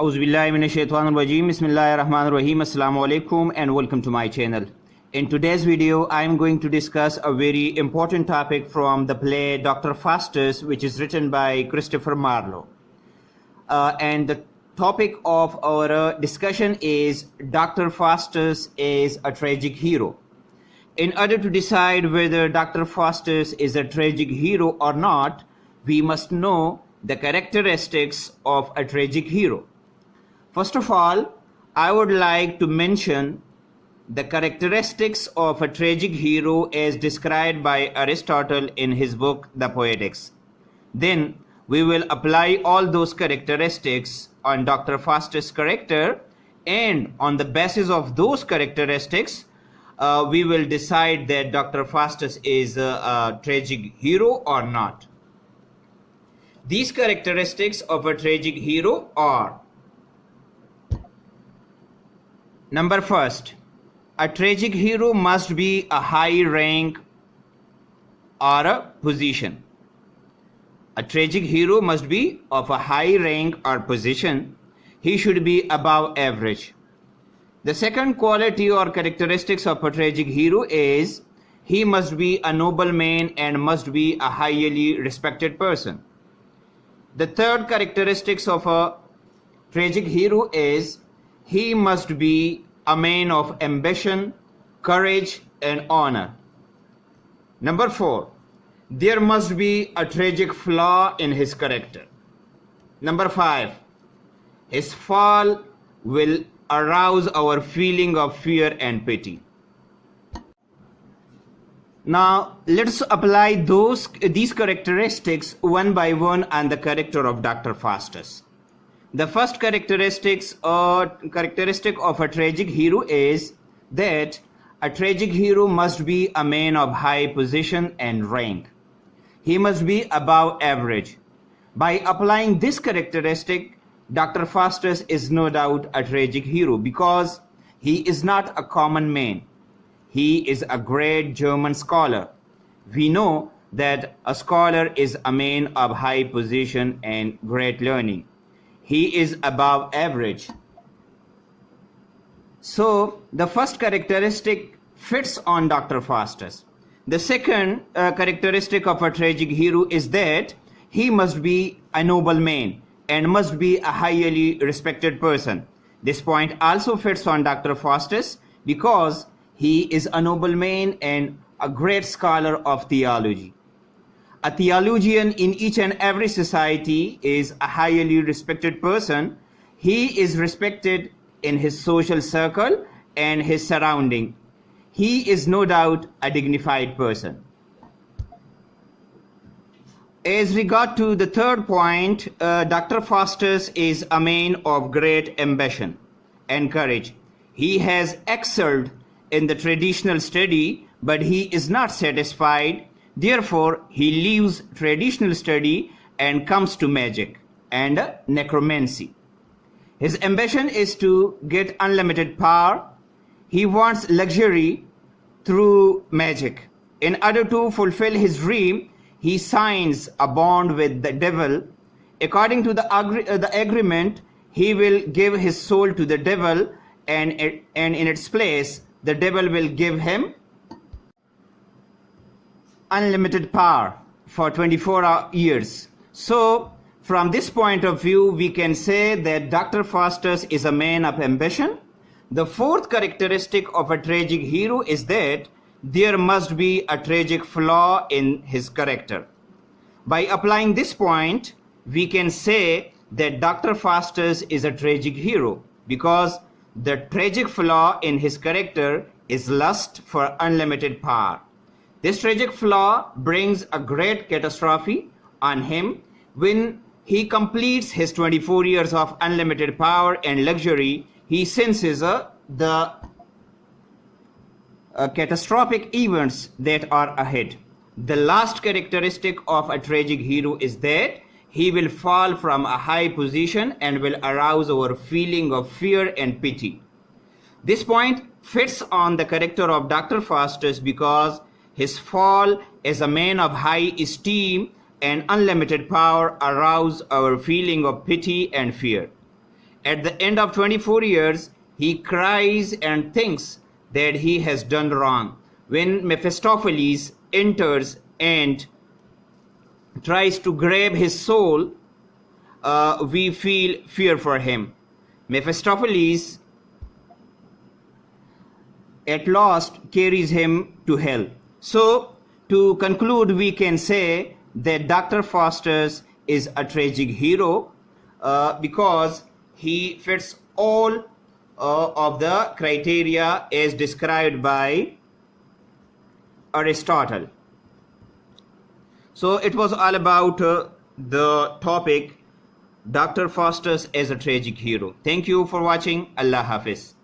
Auzubillahiminash-shaytanir-rajim. Bismillahir-rahmanir-rahim. Assalamu alaikum and welcome to my channel. In today's video, I am going to discuss a very important topic from the play Doctor Faustus, which is written by Christopher Marlowe. And the topic of our discussion is Doctor Faustus is a tragic hero. In order to decide whether Doctor Faustus is a tragic hero or not, we must know the characteristics of a tragic hero. First of all, I would like to mention the characteristics of a tragic hero as described by Aristotle in his book The Poetics. Then we will apply all those characteristics on Dr. Faustus' character, and on the basis of those characteristics we will decide that Dr. Faustus is a tragic hero or not. These characteristics of a tragic hero are: number first, a tragic hero must be a high rank or a position. A tragic hero must be of a high rank or position. He should be above average. The second quality or characteristics of a tragic hero is he must be a nobleman and must be a highly respected person. The third characteristics of a tragic hero is he must be a man of ambition, courage, and honor. Number 4, there must be a tragic flaw in his character. Number 5, his fall will arouse our feeling of fear and pity. Now let's apply these characteristics one by one on the character of Dr. Faustus. The first characteristic of a tragic hero is that a tragic hero must be a man of high position and rank. He must be above average. By applying this characteristic, Dr. Faustus is no doubt a tragic hero because he is not a common man. He is a great German scholar. We know that a scholar is a man of high position and great learning. He is above average. So the first characteristic fits on Dr. Faustus. The second characteristic of a tragic hero is that he must be a noble man and must be a highly respected person. This point also fits on Dr. Faustus because he is a noble man and a great scholar of theology. A theologian in each and every society is a highly respected person. He is respected in his social circle and his surrounding. He is no doubt a dignified person. As regard to the third point, Dr. Faustus is a man of great ambition and courage. He has excelled in the traditional study, but he is not satisfied. Therefore, he leaves traditional study and comes to magic and necromancy. His ambition is to get unlimited power. He wants luxury through magic. In order to fulfill his dream, he signs a bond with the devil. According to the agreement, he will give his soul to the devil, and in its place, the devil will give him unlimited power for 24 years. So from this point of view, we can say that Dr. Faustus is a man of ambition. The fourth characteristic of a tragic hero is that there must be a tragic flaw in his character. By applying this point, we can say that Dr. Faustus is a tragic hero because the tragic flaw in his character is lust for unlimited power. This tragic flaw brings a great catastrophe on him. When he completes his 24 years of unlimited power and luxury, he senses the catastrophic events that are ahead. The last characteristic of a tragic hero is that he will fall from a high position and will arouse our feeling of fear and pity. This point fits on the character of Dr. Faustus because his fall as a man of high esteem and unlimited power arouse our feeling of pity and fear. At the end of 24 years, he cries and thinks that he has done wrong. When Mephistopheles enters and tries to grab his soul, we feel fear for him. Mephistopheles at last carries him to hell. So, to conclude, we can say that Dr. Faustus is a tragic hero because he fits all of the criteria as described by Aristotle. So it was all about the topic Dr. Faustus as a tragic hero. Thank you for watching. Allah Hafiz.